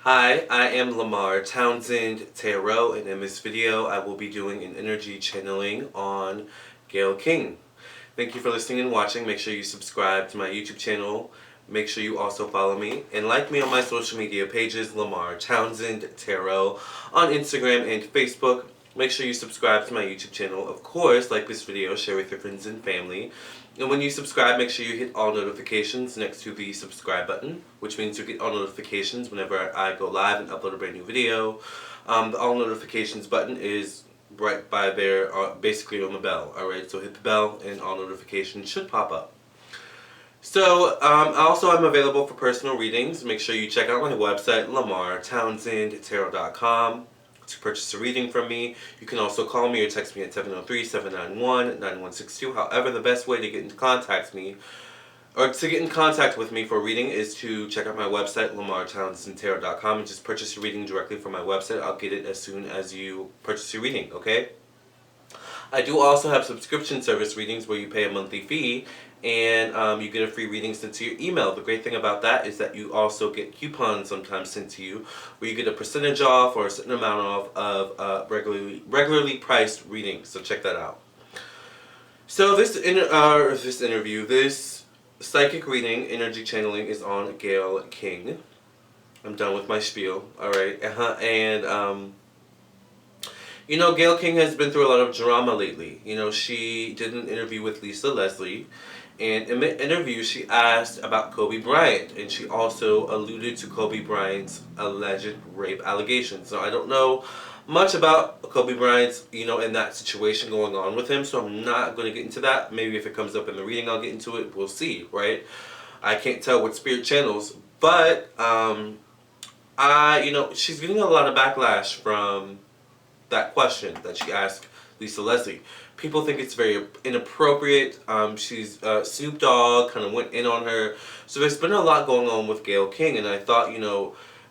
Hi, I am Lamarr Townsend Tarot, and in this video I will be doing an energy channeling on Gayle King. Thank you for listening and watching. Make sure you subscribe to my YouTube channel. Make sure you also follow me and like me on my social media pages, Lamarr Townsend Tarot, on Instagram and Facebook. Make sure you subscribe to my YouTube channel. Of course, like this video, share with your friends and family. And when you subscribe, make sure you hit all notifications next to the subscribe button, which means you get all notifications whenever I go live and upload a brand new video. The all notifications button is right by there, basically on the bell. Alright, so hit the bell and all notifications should pop up. So, also I'm available for personal readings. Make sure you check out my website, lamarrtownsendtarot.com, to purchase a reading from me. You can also call me or text me at 703-791-9162. However, the best way to get in contact with me for a reading is to check out my website, lamarrtownsendtarot.com, and just purchase a reading directly from my website. I'll get it as soon as you purchase your reading, okay? I do also have subscription service readings where you pay a monthly fee and you get a free reading sent to your email. The great thing about that is that you also get coupons sometimes sent to you where you get a percentage off or a certain amount off of regularly priced readings. So check that out. So this psychic reading, energy channeling, is on Gayle King. I'm done with my spiel. Alright. You know, Gayle King has been through a lot of drama lately. You know, she did an interview with Lisa Leslie, and in the interview she asked about Kobe Bryant, and she also alluded to Kobe Bryant's alleged rape allegations. So I don't know much about Kobe Bryant's, in that situation going on with him, so I'm not going to get into that. Maybe if it comes up in the reading I'll get into it. We'll see, right? I can't tell what spirit channels, but she's getting a lot of backlash from that question that she asked Lisa Leslie. People think it's very inappropriate. Snoop Dogg kind of went in on her. So there's been a lot going on with Gayle King, and I thought,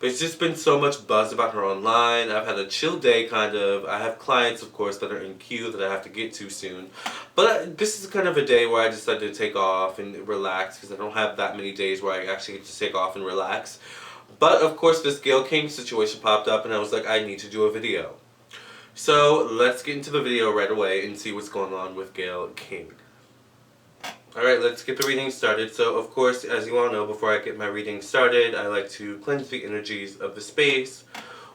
there's just been so much buzz about her online. I've had a chill day, kind of. I have clients, of course, that are in queue that I have to get to soon. But this is kind of a day where I decided to take off and relax, because I don't have that many days where I actually get to take off and relax. But, of course, this Gayle King situation popped up, and I was like, I need to do a video. So let's get into the video right away and see what's going on with Gayle King. Alright, let's get the reading started. So, of course, as you all know, before I get my reading started, I like to cleanse the energies of the space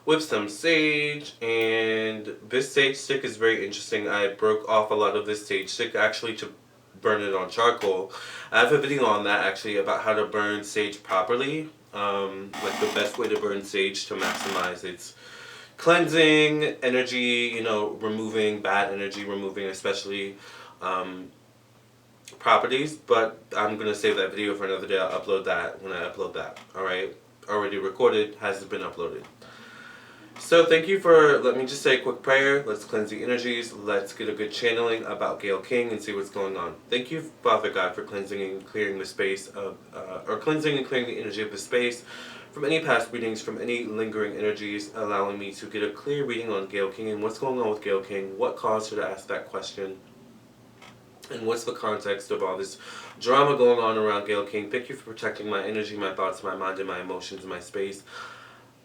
with some sage. And this sage stick is very interesting. I broke off a lot of this sage stick actually to burn it on charcoal. I have a video on that actually about how to burn sage properly. Like the best way to burn sage to maximize its cleansing energy, removing bad energy, removing especially properties. But I'm going to save that video for another day. I'll upload that when I upload that. Alright? Already recorded, hasn't been uploaded. So thank you let me just say a quick prayer. Let's cleanse the energies. Let's get a good channeling about Gayle King and see what's going on. Thank you, Father God, for cleansing and clearing the space cleansing and clearing the energy of the space from any past readings, from any lingering energies, allowing me to get a clear reading on Gayle King and what's going on with Gayle King, what caused her to ask that question, and what's the context of all this drama going on around Gayle King. Thank you for protecting my energy, my thoughts, my mind, and my emotions, and my space.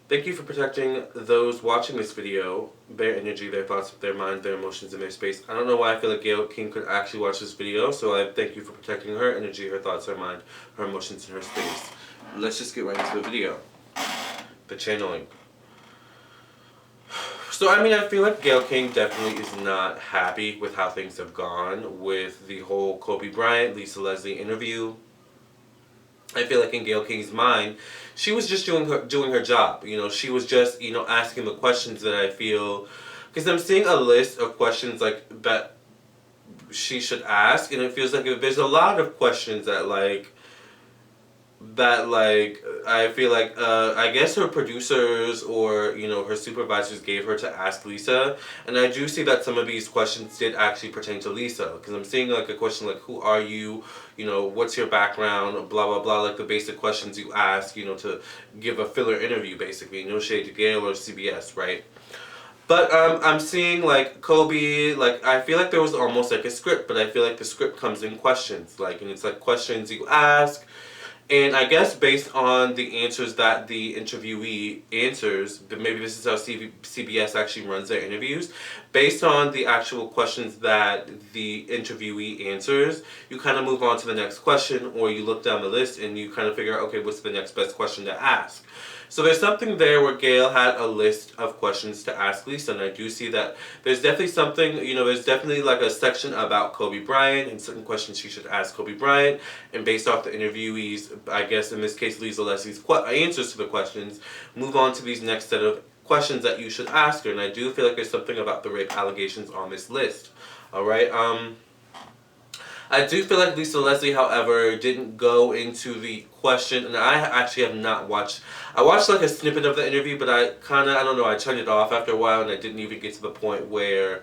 Thank you for protecting those watching this video, their energy, their thoughts, their mind, their emotions, and their space. I don't know why I feel like Gayle King could actually watch this video, so I thank you for protecting her energy, her thoughts, her mind, her emotions, and her space. Let's just get right into the video. The channeling. So, I feel like Gayle King definitely is not happy with how things have gone with the whole Kobe Bryant, Lisa Leslie interview. I feel like in Gayle King's mind, she was just doing her job. She was just, asking the questions that I feel, because I'm seeing a list of questions like that she should ask, and it feels like there's a lot of questions that I feel like I guess her producers or her supervisors gave her to ask Lisa, and I do see that some of these questions did actually pertain to Lisa, because I'm seeing like a question like, who are you, what's your background, blah blah blah, like the basic questions you ask, to give a filler interview, basically. No shade to Gayle or CBS, right? But I'm seeing like Kobe, I feel like there was almost like a script, but I feel like the script comes in questions, and it's like questions you ask. And I guess based on the answers that the interviewee answers, maybe this is how CBS actually runs their interviews. Based on the actual questions that the interviewee answers, you kind of move on to the next question, or you look down the list and you kind of figure out, okay, what's the next best question to ask? So there's something there where Gayle had a list of questions to ask Lisa, and I do see that there's definitely something, there's definitely like a section about Kobe Bryant and certain questions she should ask Kobe Bryant, and based off the interviewees, I guess in this case Lisa Leslie's answers to the questions, move on to these next set of questions that you should ask her, and I do feel like there's something about the rape allegations on this list. Alright, I do feel like Lisa Leslie, however, didn't go into the question, and I actually have not watched. I watched like a snippet of the interview, but I don't know, I turned it off after a while, and I didn't even get to the point where,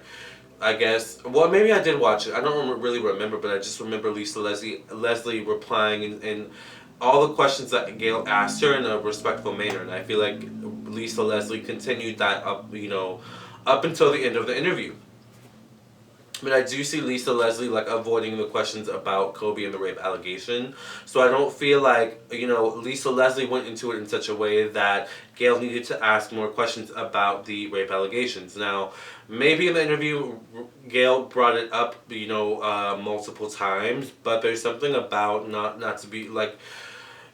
I guess, well, maybe I did watch it. I don't really remember, but I just remember Lisa Leslie replying and all the questions that Gayle asked her in a respectful manner, and I feel like Lisa Leslie continued that up until the end of the interview. But I do see Lisa Leslie like avoiding the questions about Kobe and the rape allegation. So I don't feel like, Lisa Leslie went into it in such a way that Gayle needed to ask more questions about the rape allegations. Now, maybe in the interview, Gayle brought it up, multiple times, but there's something about not to be like,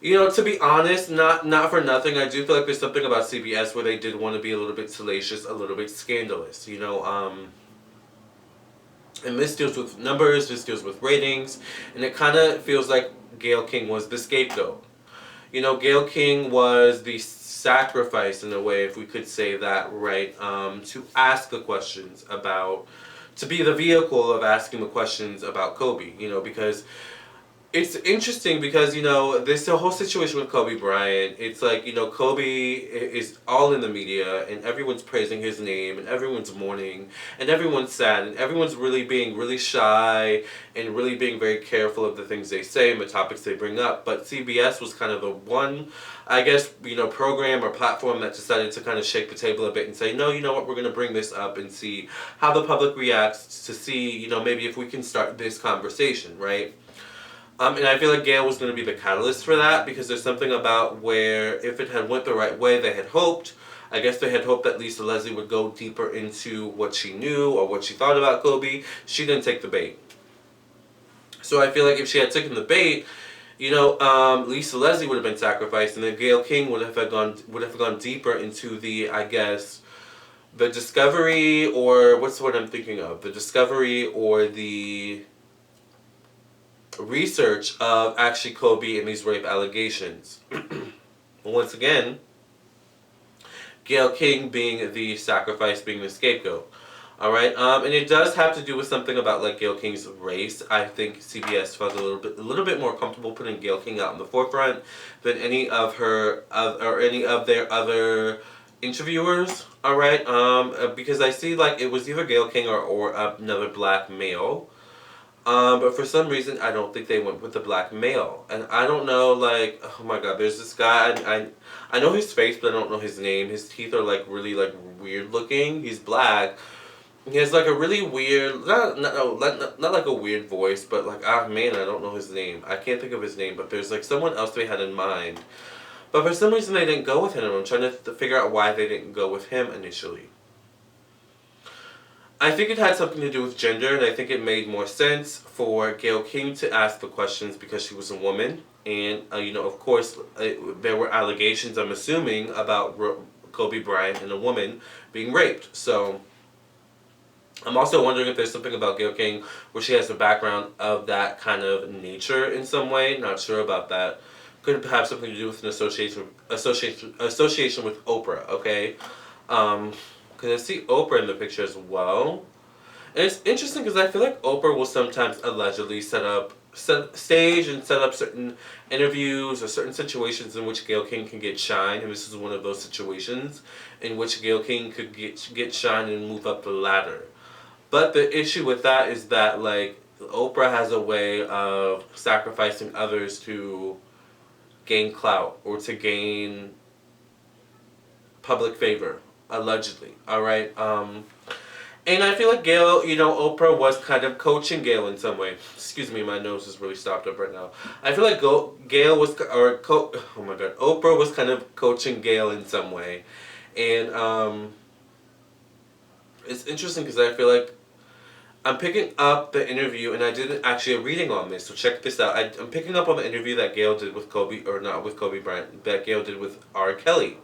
to be honest, not for nothing, I do feel like there's something about CBS where they did want to be a little bit salacious, a little bit scandalous, and this deals with numbers, this deals with ratings, and it kind of feels like Gayle King was the scapegoat. Gayle King was the sacrifice in a way, if we could say that, right, to ask the questions to be the vehicle of asking the questions about Kobe, because it's interesting because, this whole situation with Kobe Bryant, it's like, Kobe is all in the media and everyone's praising his name and everyone's mourning and everyone's sad and everyone's really being really shy and really being very careful of the things they say and the topics they bring up. But CBS was kind of the one, I guess, program or platform that decided to kind of shake the table a bit and say, no, you know what, we're going to bring this up and see how the public reacts to see, maybe if we can start this conversation, right? And I feel like Gayle was going to be the catalyst for that because there's something about where if it had went the right way, they had hoped. I guess they had hoped that Lisa Leslie would go deeper into what she knew or what she thought about Kobe. She didn't take the bait. So I feel like if she had taken the bait, Lisa Leslie would have been sacrificed, and then Gayle King would have gone deeper into the, I guess, the discovery, or what's the word I'm thinking of? The discovery or the research of actually Kobe and these rape allegations. Once again, Gayle King being the sacrifice, being the scapegoat. Alright, and it does have to do with something about like Gayle King's race. I think CBS felt a little bit more comfortable putting Gayle King out in the forefront than any of her or any of their other interviewers. Alright, because I see like it was either Gayle King or another black male. But for some reason, I don't think they went with the black male. And I don't know, like, oh my god, there's this guy, I know his face, but I don't know his name. His teeth are, like, really, like, weird looking. He's black. He has, like, a really weird, not like a weird voice, but, like, man, I don't know his name. I can't think of his name, but there's, like, someone else they had in mind. But for some reason, they didn't go with him. I'm trying to figure out why they didn't go with him initially. I think it had something to do with gender, and I think it made more sense for Gayle King to ask the questions because she was a woman. And, of course, there were allegations, I'm assuming, about Kobe Bryant and a woman being raped. So, I'm also wondering if there's something about Gayle King where she has a background of that kind of nature in some way. Not sure about that. Could have something to do with an association with Oprah, okay? Because I see Oprah in the picture as well. And it's interesting because I feel like Oprah will sometimes allegedly stage and set up certain interviews or certain situations in which Gayle King can get shine. And this is one of those situations in which Gayle King could get shine and move up the ladder. But the issue with that is that, like, Oprah has a way of sacrificing others to gain clout or to gain public favor. Allegedly, alright? And I feel like Gayle, Oprah was kind of coaching Gayle in some way. Excuse me, my nose is really stopped up right now. I feel like Gayle was, oh my god, Oprah was kind of coaching Gayle in some way. And it's interesting because I feel like I'm picking up the interview, and I did actually a reading on this, so check this out. I'm picking up on the interview that Gayle did with Kobe, or not with Kobe Bryant, that Gayle did with R. Kelly.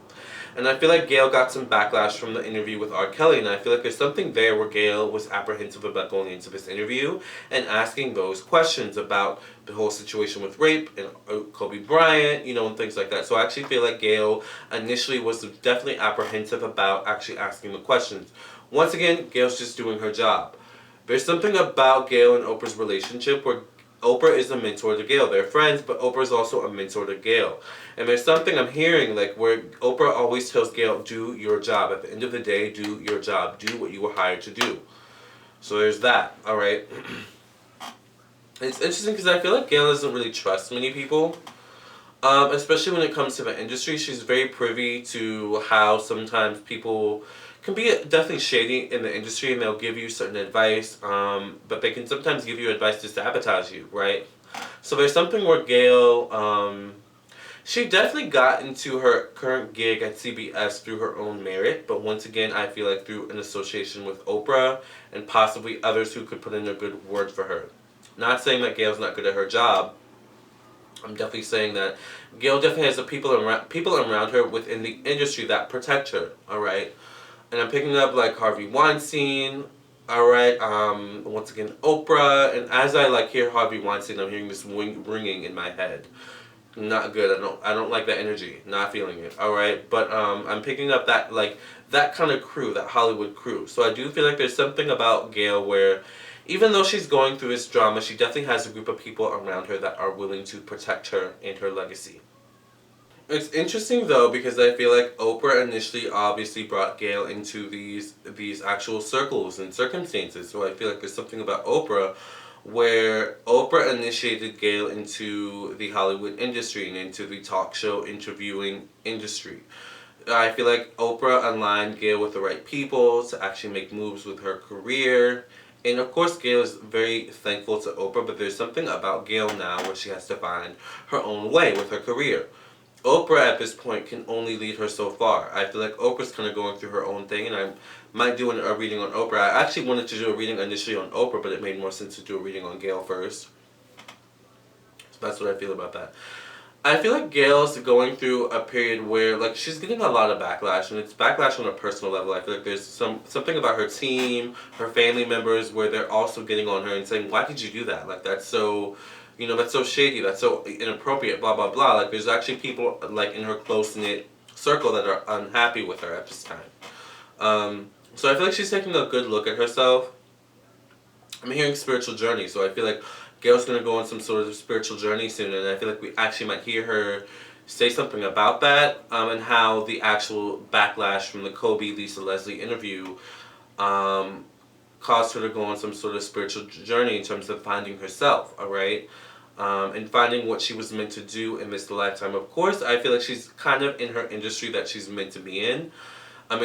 And I feel like Gayle got some backlash from the interview with R. Kelly, and I feel like there's something there where Gayle was apprehensive about going into this interview and asking those questions about the whole situation with rape and Kobe Bryant, and things like that. So I actually feel like Gayle initially was definitely apprehensive about actually asking the questions. Once again, Gayle's just doing her job. There's something about Gayle and Oprah's relationship where Oprah is a mentor to Gayle. They're friends, but Oprah is also a mentor to Gayle. And there's something I'm hearing, like, where Oprah always tells Gayle, do your job. At the end of the day, do your job. Do what you were hired to do. So there's that, alright? It's interesting because I feel like Gayle doesn't really trust many people. Especially when it comes to the industry. She's very privy to how sometimes people can be definitely shady in the industry, and they'll give you certain advice, but they can sometimes give you advice to sabotage you, right? So there's something where Gayle, she definitely got into her current gig at CBS through her own merit, but once again, I feel like through an association with Oprah and possibly others who could put in a good word for her. Not saying that Gayle's not good at her job. I'm definitely saying that Gayle definitely has the people around her within the industry that protect her, alright? And I'm picking up like Harvey Weinstein, alright, once again Oprah, and as I hear Harvey Weinstein, I'm hearing this ringing in my head. Not good. I don't like that energy. Not feeling it. Alright? But I'm picking up that kind of crew, that Hollywood crew. So I do feel like there's something about Gayle where even though she's going through this drama, she definitely has a group of people around her that are willing to protect her and her legacy. It's interesting though because I feel like Oprah initially obviously brought Gayle into these actual circles and circumstances. So I feel like there's something about Oprah where Oprah initiated Gayle into the Hollywood industry and into the talk show interviewing industry. I feel like Oprah aligned Gayle with the right people to actually make moves with her career. And of course, Gayle is very thankful to Oprah, but there's something about Gayle now where she has to find her own way with her career. Oprah at this point can only lead her so far. I feel like Oprah's kind of going through her own thing, and I might do a reading on Oprah. I actually wanted to do a reading initially on Oprah, but it made more sense to do a reading on Gayle first. So that's what I feel about that. I feel like Gayle's going through a period where she's getting a lot of backlash, and it's backlash on a personal level. I feel like there's something about her team, her family members, where they're also getting on her and saying, "Why did you do that? That's so." That's so shady, that's so inappropriate, blah, blah, blah. There's actually people, in her close-knit circle that are unhappy with her at this time. So I feel like she's taking a good look at herself. I'm hearing spiritual journey, so I feel like Gayle's going to go on some sort of spiritual journey soon, and I feel like we actually might hear her say something about that, and how the actual backlash from the Kobe Lisa Leslie interview caused her to go on some sort of spiritual journey in terms of finding herself, alright? And finding what she was meant to do in this lifetime. Of course, I feel like she's kind of in her industry that she's meant to be in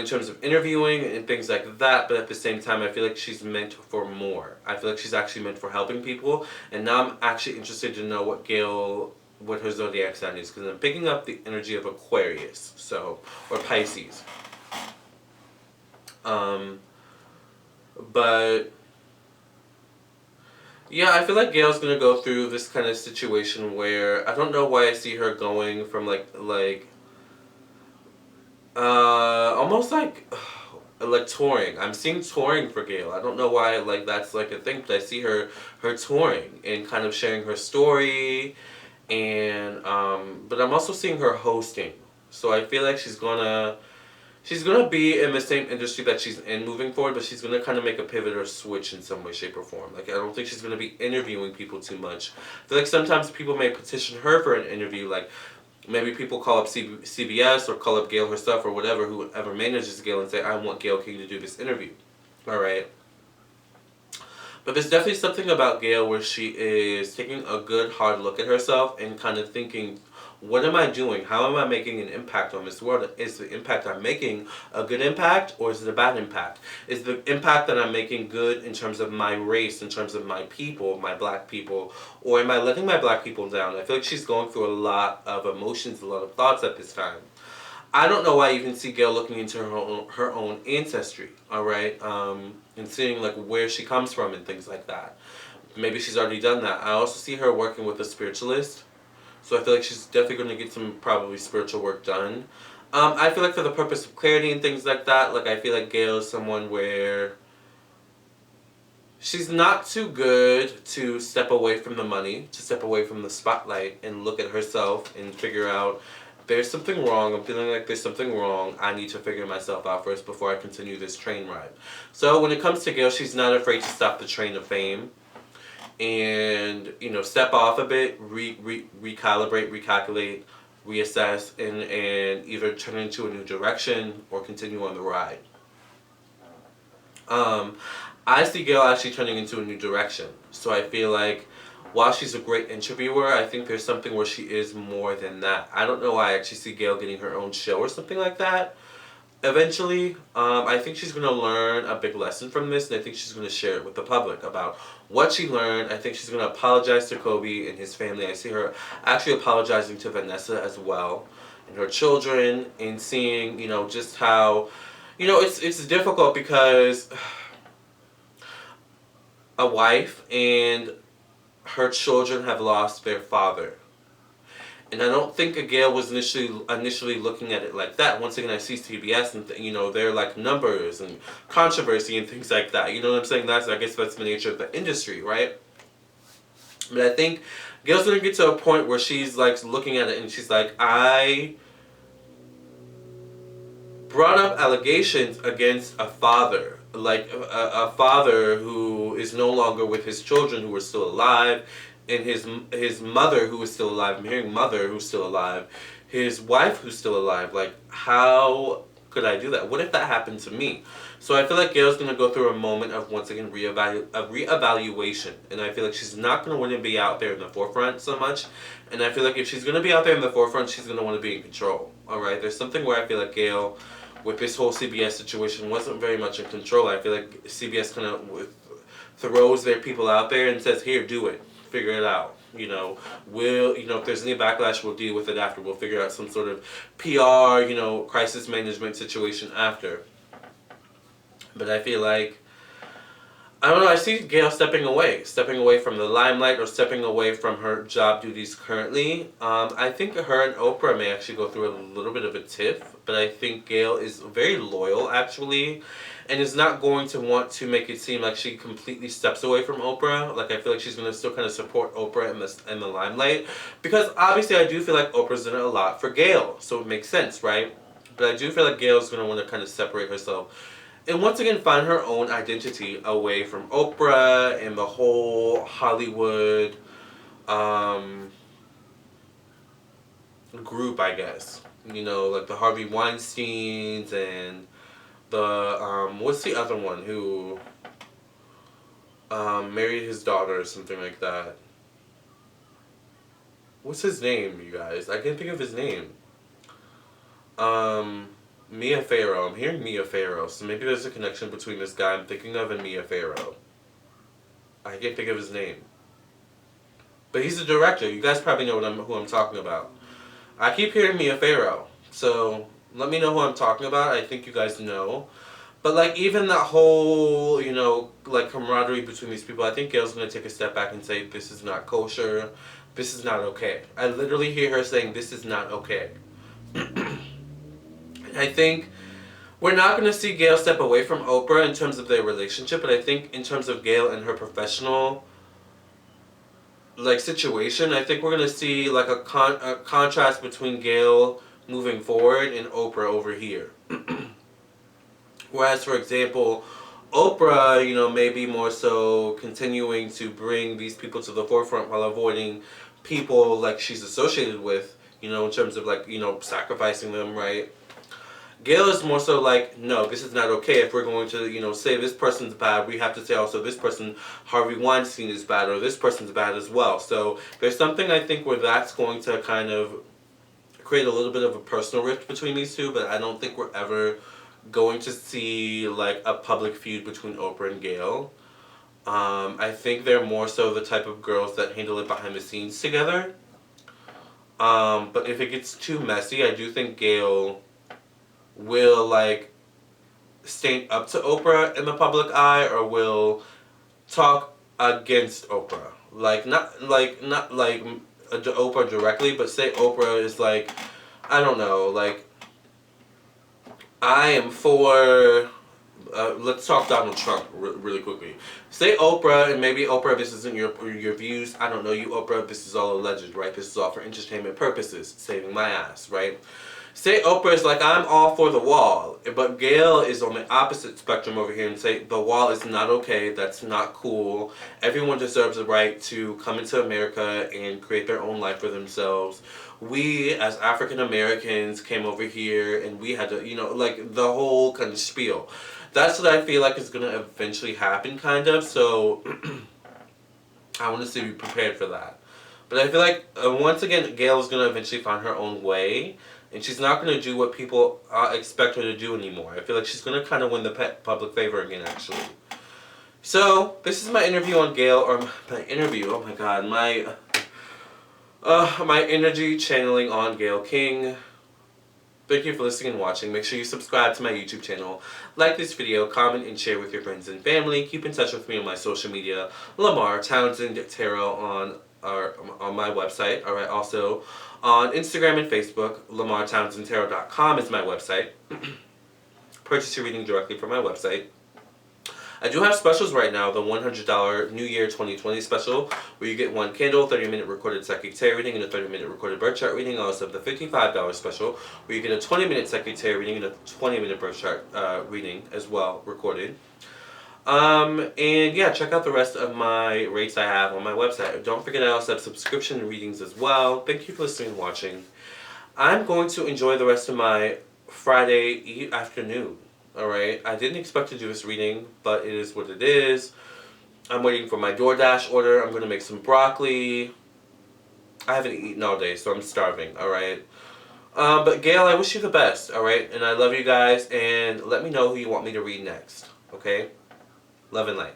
terms of interviewing and things like that, but at the same time, I feel like she's meant for more. I feel like she's actually meant for helping people, and now I'm actually interested to know what her zodiac sign is, because I'm picking up the energy of Aquarius, or Pisces. But yeah, I feel like Gayle's gonna go through this kind of situation where I don't know why I see her going from almost like touring. I'm seeing touring for Gayle. I don't know why that's a thing, but I see her touring and kind of sharing her story, and but I'm also seeing her hosting. So I feel like she's gonna be in the same industry that she's in moving forward, but she's gonna kind of make a pivot or switch in some way, shape, or form. I don't think she's gonna be interviewing people too much. I feel like sometimes people may petition her for an interview, maybe people call up CBS or call up Gayle herself or whoever manages Gayle and say, "I want Gayle King to do this interview." Alright? But there's definitely something about Gayle where she is taking a good hard look at herself and kind of thinking, What am I doing? How am I making an impact on this world? Is the impact I'm making a good impact, or is it a bad impact? Is the impact that I'm making good in terms of my race, in terms of my people, my black people, or am I letting my black people down? I feel like she's going through a lot of emotions, a lot of thoughts at this time. I don't know why I even see Gayle looking into her own ancestry, all right, and seeing like where she comes from and things like that. Maybe she's already done that. I also see her working with a spiritualist, so I feel like she's definitely going to get some probably spiritual work done. I feel like for the purpose of clarity and things like that, like I feel like Gayle is someone where she's not too good to step away from the money, to step away from the spotlight and look at herself and figure out there's something wrong. I'm feeling like there's something wrong. I need to figure myself out first before I continue this train ride. So when it comes to Gayle, she's not afraid to stop the train of fame and, you know, step off a bit, recalibrate, recalculate, reassess, and either turn into a new direction or continue on the ride. I see Gayle actually turning into a new direction. So I feel like while she's a great interviewer, I think there's something where she is more than that. I don't know why I actually see Gayle getting her own show or something like that. Eventually, I think she's going to learn a big lesson from this, and I think she's going to share it with the public about what she learned. I think she's going to apologize to Kobe and his family. I see her actually apologizing to Vanessa as well, and her children, and seeing, you know, just how, you know, it's difficult because a wife and her children have lost their father. And I don't think Gayle was initially looking at it like that. Once again, I see CBS and, you know, they're like numbers and controversy and things like that. You know what I'm saying? I guess that's the nature of the industry, right? But I think Gayle's going to get to a point where she's like looking at it and she's like, I brought up allegations against a father, like a father who is no longer with his children who are still alive, and his mother who is still alive. I'm hearing mother who's still alive, his wife who's still alive. Like, how could I do that? What if that happened to me? So I feel like Gayle's going to go through a moment of, once again, reevaluation. And I feel like she's not going to want to be out there in the forefront so much. And I feel like if she's going to be out there in the forefront, she's going to want to be in control. All right? There's something where I feel like Gayle, with this whole CBS situation, wasn't very much in control. I feel like CBS kind of throws their people out there and says, here, do it. Figure it out. You know, if there's any backlash, we'll deal with it after. We'll figure out some sort of PR, crisis management situation after. But I feel like, I don't know, I see Gayle stepping away from the limelight or stepping away from her job duties currently. I think her and Oprah may actually go through a little bit of a tiff, but I think Gayle is very loyal, actually, and is not going to want to make it seem like she completely steps away from Oprah. Like, I feel like she's going to still kind of support Oprah in the limelight, because obviously I do feel like Oprah's done a lot for Gayle, so it makes sense, right? But I do feel like Gayle's going to want to kind of separate herself and once again find her own identity away from Oprah and the whole Hollywood group, I guess. Like the Harvey Weinsteins and the, what's the other one who married his daughter or something like that? What's his name, you guys? I can't think of his name. Mia Farrow. I'm hearing Mia Farrow, so maybe there's a connection between this guy I'm thinking of and Mia Farrow. I can't think of his name. But he's a director. You guys probably know who I'm talking about. I keep hearing Mia Farrow, so let me know who I'm talking about. I think you guys know. But, like, even that whole, like, camaraderie between these people, I think Gayle's going to take a step back and say, this is not kosher. This is not okay. I literally hear her saying, this is not okay. I think we're not going to see Gayle step away from Oprah in terms of their relationship, but I think in terms of Gayle and her professional, like, situation, I think we're going to see, like, a contrast between Gayle moving forward and Oprah over here. Whereas, for example, Oprah, may be more so continuing to bring these people to the forefront while avoiding people, like, she's associated with, in terms of, like, sacrificing them, right? Gayle is more so like, no, this is not okay. If we're going to, say this person's bad, we have to say also this person, Harvey Weinstein, is bad, or this person's bad as well. So there's something, I think, where that's going to kind of create a little bit of a personal rift between these two, but I don't think we're ever going to see like a public feud between Oprah and Gayle. I think they're more so the type of girls that handle it behind the scenes together. But if it gets too messy, I do think Gayle will like stand up to Oprah in the public eye, or will talk against Oprah. Not like Oprah directly, but say Oprah is like, I don't know, like, I am for. Let's talk Donald Trump really quickly. Say Oprah, and maybe Oprah, this isn't your views. I don't know you, Oprah. This is all alleged, right? This is all for entertainment purposes. Saving my ass, right? Say Oprah is like, I'm all for the wall, but Gayle is on the opposite spectrum over here and say the wall is not okay. That's not cool. Everyone deserves the right to come into America and create their own life for themselves. We, as African Americans, came over here and we had to, like the whole kind of spiel. That's what I feel like is going to eventually happen, kind of. So I want to be prepared for that. But I feel like, once again, Gayle is going to eventually find her own way. And she's not going to do what people expect her to do anymore. I feel like she's going to kind of win the public favor again, actually. So, this is my interview on Gayle, or my interview, oh my god, my energy channeling on Gayle King. Thank you for listening and watching. Make sure you subscribe to my YouTube channel, like this video, comment, and share with your friends and family. Keep in touch with me on my social media, Lamarr Townsend Tarot on my website. Alright, also on Instagram and Facebook, LamarrTownsendTarot.com is my website. Purchase your reading directly from my website. I do have specials right now, the $100 New Year 2020 special, where you get one candle, 30-minute recorded psychic tarot reading, and a 30-minute recorded birth chart reading. I also have the $55 special, where you get a 20-minute psychic tarot reading and a 20-minute birth chart reading as well, recorded. And yeah, check out the rest of my rates I have on my website. Don't forget I also have subscription readings as well. Thank you for listening and watching. I'm going to enjoy the rest of my Friday afternoon. Alright, I didn't expect to do this reading, but it is what it is. I'm waiting for my DoorDash order. I'm going to make some broccoli. I haven't eaten all day, so I'm starving, alright? But Gayle, I wish you the best, alright? And I love you guys, and let me know who you want me to read next, okay? Love and light.